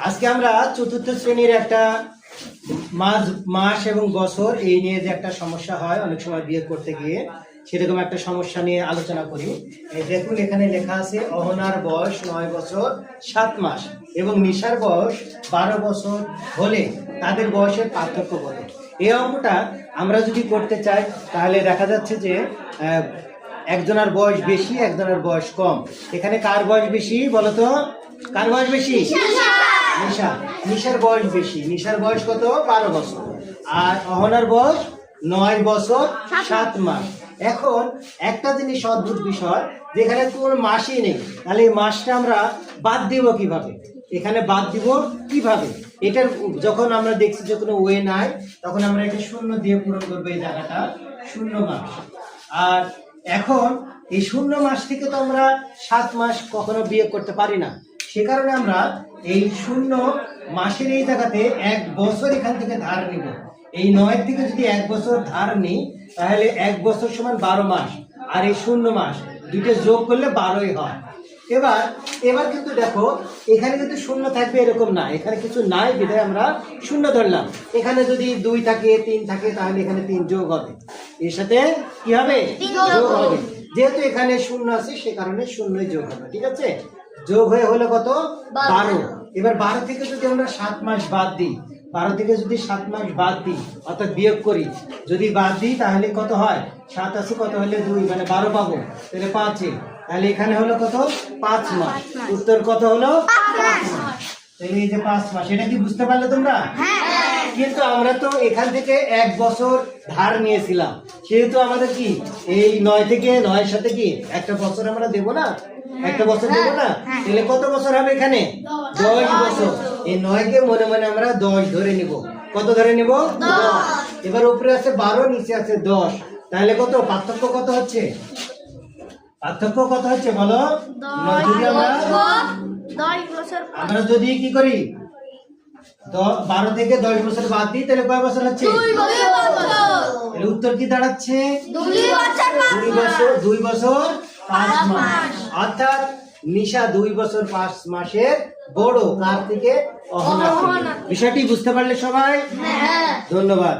আজকে আমরা চতুর্থ শ্রেণীর একটা মাস এবং বছর এই নিয়ে যে একটা সমস্যা হয় অনেক সময় বিয়ে করতে গিয়ে, সেরকম একটা সমস্যা নিয়ে আলোচনা করি। দেখুন, এখানে লেখা আছে অহনার বয়স 9 বছর 7 মাস এবং নিশার বয়স 12 বছর হলে তাদের বয়সের পার্থক্য বলে। এই অঙ্কটা আমরা যদি করতে চাই তাহলে দেখা যাচ্ছে যে একজনের বয়স বেশি, একজনের বয়স কম। এখানে কার বয়স বেশি বলতো? কার বয়স বেশি? নিশার বয়স বেশি। নিশার বয়স কত? 12 বছর। আর অহনার বয়স 9 বছর 7 মাস। এখন একটা জিনিস অদ্ভুত বিষয়, যেখানে কোন মাসই নেই, তাহলে এই মাসটা আমরা বাদ দিব কিভাবে? এখানে বাদ দিব কিভাবে? এটার যখন আমরা দেখছি যে কোনো ওয়ে নাই, তখন আমরা এটা শূন্য দিয়ে পূরণ করবো। এই জায়গাটা শূন্য মাস। আর এখন এই শূন্য মাস থেকে তো আমরা 7 মাস কখনো বিয়োগ করতে পারি না। সে কারণে আমরা এই শূন্য মাসের এই জায়গাতে 1 বছর এখান থেকে ধার নিব। এই 9 থেকে যদি 1 বছর ধার নিই, তাহলে 1 বছর সমান 12 মাস, আর এই শূন্য মাস দুটো যোগ করলে 12ই হয়। এবার কিন্তু দেখো, এখানে কিন্তু শূন্য থাকবে এরকম না, এখানে কিছু নাই বিধায় আমরা শূন্য ধরলাম। এখানে যদি 2 থাকে 3 থাকে, তাহলে এখানে 3 যোগ হবে, এর সাথে কি হবে? যোগ হবে। যেহেতু এখানে শূন্য আছে সে কারণে শূন্যই যোগ হবে। ঠিক আছে, যোগ হয়ে হলো কত? 12। এবার 12 থেকে যদি আমরা 7 মাস বাদ দিই, 12 থেকে যদি 7 মাস বাদ দিই, অর্থাৎ বিয়োগ করি, যদি বাদ দিই তাহলে কত হয়? 7 আছে, কত হলে 2, মানে 12 পাবো, তাহলে 5। তাহলে এখানে হলো কত? 5 মাস। উত্তর কত হলো? 5 মাস। তাহলে এই যে 5 মাস, এটা কি বুঝতে পারলে তোমরা? কিন্তু আমরা তো এখান থেকে 1 বছর ধার নিয়েছিলাম, সেহেতু আমাদের কি এই 9 থেকে 9 সাথে কি একটা বছর আমরা দেব না? একটা বছর দেব না? তাহলে কত বছর হবে এখানে? 10 বছর। এই 9 কে মনে মনে আমরা 10 ধরে নিব। কত ধরে নিব? 10। এবার উপরে আছে 12, নিচে আছে 10, তাহলে কত পার্থক্য কত হচ্ছে? পার্থক্য কত হচ্ছে বলো? যদি আমরা যদি কি করি, 12 থেকে 10 বছর বাদ দিই, তাহলে কয় বছর হচ্ছে? 2 বছর। উত্তর কি দাঁড়াচ্ছে? 2 বছর 5 মাস। অর্থাৎ নিশা 2 বছর 5 মাসের বড় কার থেকে? অহনা থেকে। বিষয়টি বুঝতে পারলে সবাই? ধন্যবাদ।